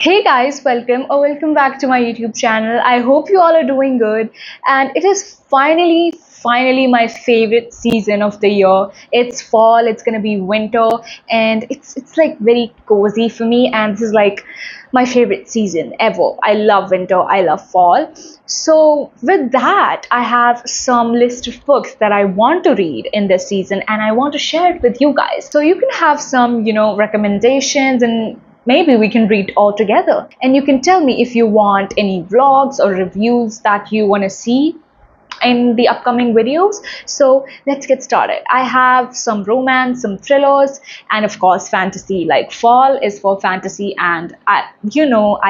Hey guys, welcome or welcome back to my YouTube channel. I hope you all are doing good. And it is finally my favorite season of the year. It's fall, it's gonna be winter, and it's like very cozy for me, and this is like my favorite season ever. I love winter, I love fall. So with that, I have some list of books that I want to read in this season and I want to share it with you guys. So you can have some, recommendations and maybe we can read all together. And you can tell me if you want any vlogs or reviews that you want to see in the upcoming videos. So let's get started. I have some romance, some thrillers, and of course fantasy. Like fall is for fantasy, and I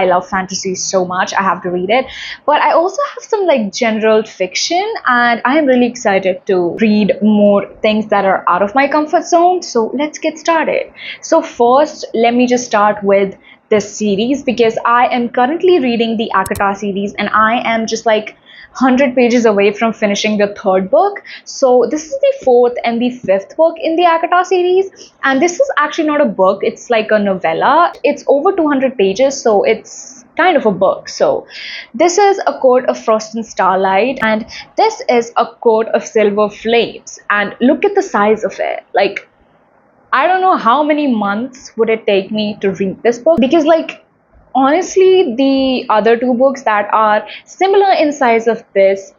love fantasy so much. I have to read it. But I also have some like general fiction, and I am really excited to read more things that are out of my comfort zone. So let's get started. So first, let me just start with this series because I am currently reading the Akata series, and I am just like 100 pages away from finishing the third book. So this is the fourth and the fifth book in the Akata series. And this is actually not a book, it's like a novella. It's over 200 pages, so it's kind of a book. So this is A Court of Frost and Starlight, and this is A Court of Silver Flames. And look at the size of it. Like, I don't know how many months would it take me to read this book, because like honestly, the other two books that are similar in size of this,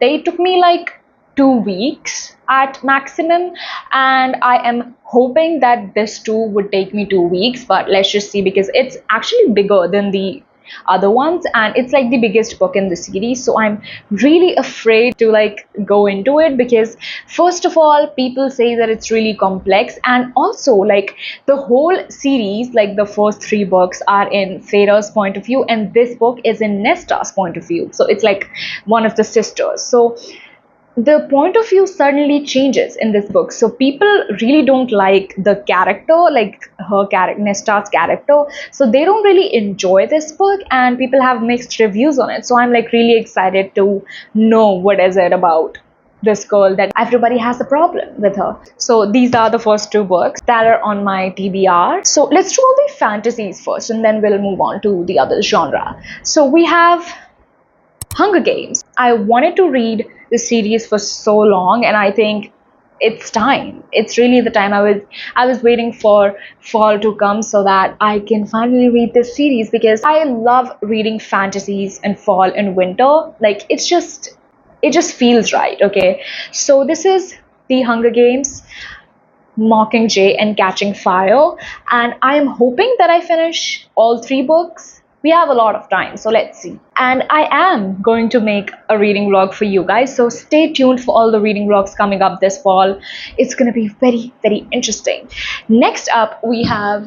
they took me like 2 weeks at maximum, and I am hoping that this too would take me 2 weeks, but let's just see because it's actually bigger than the other ones and it's like the biggest book in the series. So I'm really afraid to like go into it because first of all, people say that it's really complex, and also like the whole series, like the first three books are in Feyre's point of view and this book is in Nesta's point of view, so it's like one of the sisters. So the point of view suddenly changes in this book, so people really don't like the character, like her character, Nesta's character, so they don't really enjoy this book and people have mixed reviews on it. So I'm like really excited to know what is it about this girl that everybody has a problem with her. So these are the first two books that are on my TBR. So let's do all the fantasies first and then we'll move on to the other genre. So we have Hunger Games. I wanted to read the series for so long, and I think it's time. It's really the time. I was waiting for fall to come so that I can finally read this series because I love reading fantasies in fall and winter. Like it just feels right, okay? So this is The Hunger Games, Mockingjay and Catching Fire, and I am hoping that I finish all three books. We have a lot of time, so let's see. And I am going to make a reading vlog for you guys, so stay tuned for all the reading vlogs coming up this fall. It's going to be very, very interesting. Next up, we have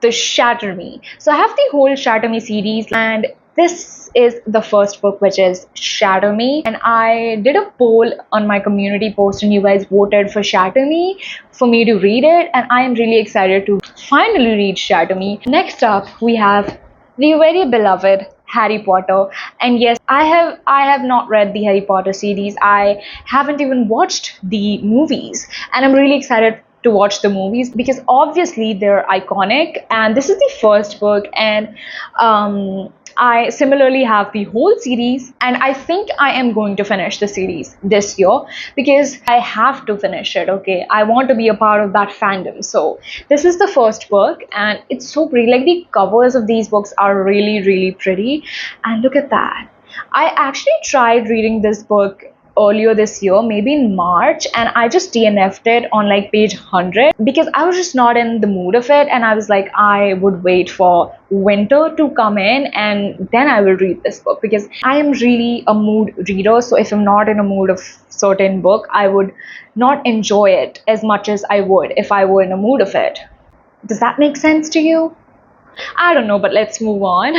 the Shatter Me. So I have the whole Shatter Me series, and this is the first book, which is Shatter Me. And I did a poll on my community post, and you guys voted for Shatter Me for me to read it. And I am really excited to finally read Shatter Me. Next up, we have the very beloved Harry Potter. And yes, I have not read the Harry Potter series. I haven't even watched the movies, and I'm really excited to watch the movies because obviously they're iconic, and this is the first book. And I similarly have the whole series, and I think I am going to finish the series this year because I have to finish it, okay? I want to be a part of that fandom. So this is the first book, and it's so pretty. Like the covers of these books are really, really pretty, and look at that. I actually tried reading this book earlier this year, maybe in March, and I just DNF'd it on like page 100 because I was just not in the mood of it, and I was like, I would wait for winter to come in and then I will read this book because I am really a mood reader. So if I'm not in a mood of certain book, I would not enjoy it as much as I would if I were in a mood of it. Does that make sense to you? I don't know, but let's move on.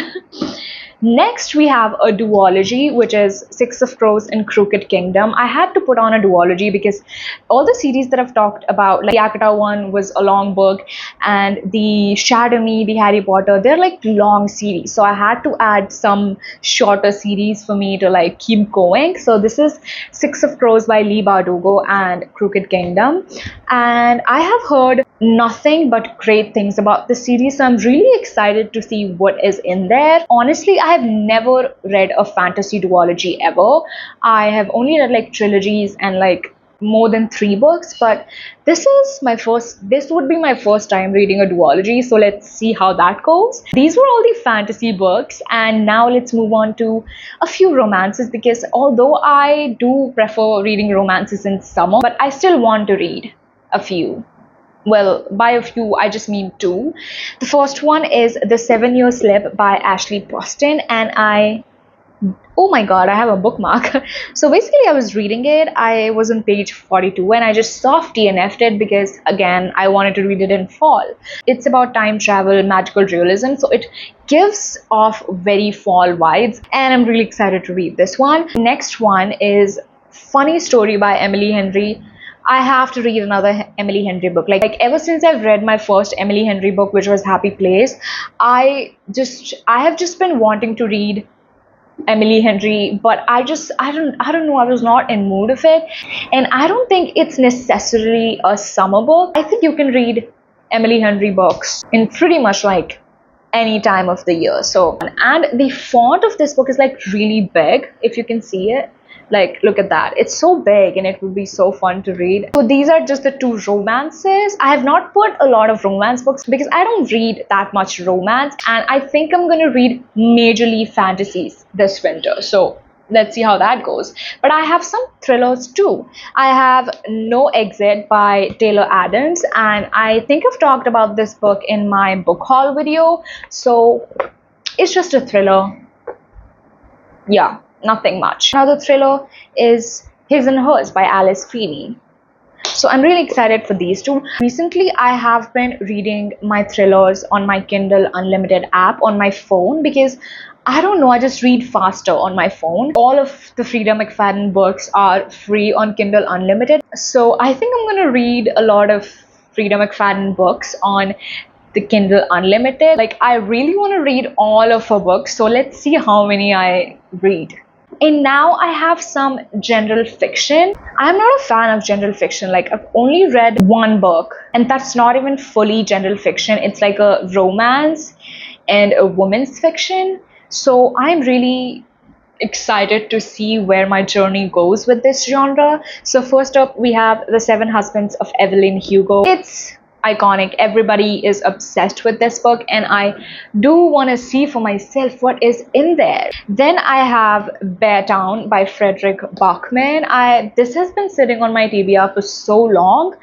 Next, we have a duology, which is Six of Crows and Crooked Kingdom. I had to put on a duology because all the series that I've talked about, like the Akata one was a long book, and the Shadow Me, the Harry Potter, they're like long series. So I had to add some shorter series for me to like keep going. So this is Six of Crows by Lee Bardugo and Crooked Kingdom. And I have heard nothing but great things about this series, so I'm really excited to see what is in there. Honestly, I have never read a fantasy duology ever. I have only read like trilogies and like more than 3 books, but this would be my first time reading a duology, so let's see how that goes. These were all the fantasy books, and now let's move on to a few romances, because although I do prefer reading romances in summer, but I still want to read a few. Well, by a few, I just mean 2. The first one is The 7-Year Slip by Ashley Preston, and oh my god, I have a bookmark. So basically, I was reading it. I was on page 42 and I just soft DNF'd it because, again, I wanted to read it in fall. It's about time travel, magical realism, so it gives off very fall vibes, and I'm really excited to read this one. Next one is Funny Story by Emily Henry. I have to read another Emily Henry book. Like ever since I've read my first Emily Henry book, which was Happy Place, I have just been wanting to read Emily Henry, but I don't know, I was not in mood of it. And I don't think it's necessarily a summer book. I think you can read Emily Henry books in pretty much like any time of the year. So, and the font of this book is like really big, if you can see it. Like, look at that. It's so big and it would be so fun to read. So these are just the 2 romances. I have not put a lot of romance books because I don't read that much romance, and I think I'm going to read majorly fantasies this winter. So let's see how that goes. But I have some thrillers too. I have No Exit by Taylor Adams, and I think I've talked about this book in my book haul video. So it's just a thriller. Yeah, nothing much. Another thriller is His and Hers by Alice Feeney. So I'm really excited for these 2. Recently, I have been reading my thrillers on my Kindle Unlimited app on my phone because I don't know, I just read faster on my phone. All of the Frida McFadden books are free on Kindle Unlimited. So I think I'm going to read a lot of Frida McFadden books on the Kindle Unlimited. Like, I really want to read all of her books, so let's see how many I read. And now I have some general fiction. I'm not a fan of general fiction. Like, I've only read 1 book, and that's not even fully general fiction. It's like a romance and a women's fiction. So I'm really excited to see where my journey goes with this genre. So first up, we have The 7 Husbands of Evelyn Hugo. It's iconic. Everybody is obsessed with this book, and I do want to see for myself what is in there. Then I have Beartown by Frederick Bachman. This has been sitting on my TBR for so long,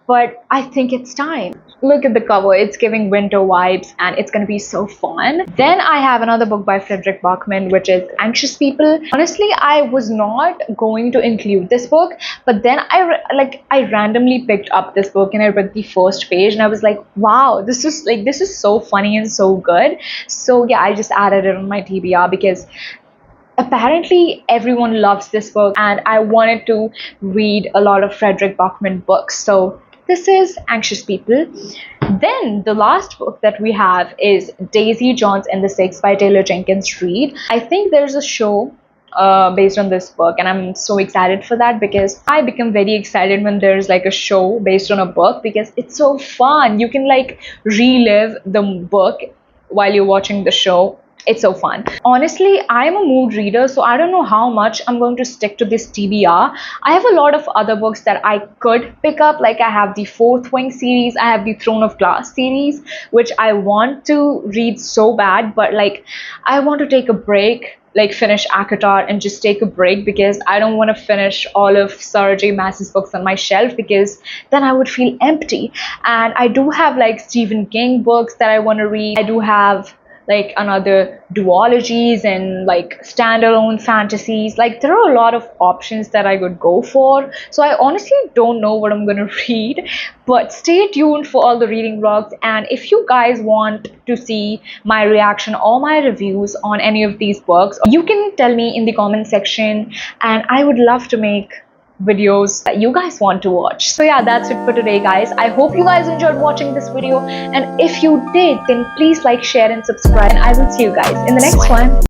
but I think it's time. Look at the cover, it's giving winter vibes and it's going to be so fun. Then I have another book by Frederick Bachman, which is Anxious People. Honestly, I was not going to include this book, but then I randomly picked up this book and I read the first page and I was like, wow, this is so funny and so good. So yeah, I just added it on my TBR because apparently everyone loves this book and I wanted to read a lot of Frederick Bachman books. So this is Anxious People. Then the last book that we have is Daisy Jones and the Six by Taylor Jenkins Reid. I think there's a show based on this book, and I'm so excited for that because I become very excited when there's like a show based on a book because it's so fun. You can like relive the book while you're watching the show. It's so fun. Honestly, I'm a mood reader, so I don't know how much I'm going to stick to this TBR. I have a lot of other books that I could pick up. Like I have the Fourth Wing series, I have the Throne of Glass series, which I want to read so bad, but like I want to take a break, like finish ACOTAR and just take a break because I don't want to finish all of Sarah J. Maas's books on my shelf because then I would feel empty. And I do have like Stephen King books that I want to read. I do have like another duologies and like standalone fantasies. Like there are a lot of options that I could go for. So I honestly don't know what I'm gonna read, but stay tuned for all the reading vlogs. And if you guys want to see my reaction or my reviews on any of these books, you can tell me in the comment section, and I would love to make videos that you guys want to watch. So yeah, that's it for today, guys. I hope you guys enjoyed watching this video, and if you did, then please like, share and subscribe, and I will see you guys in the next one.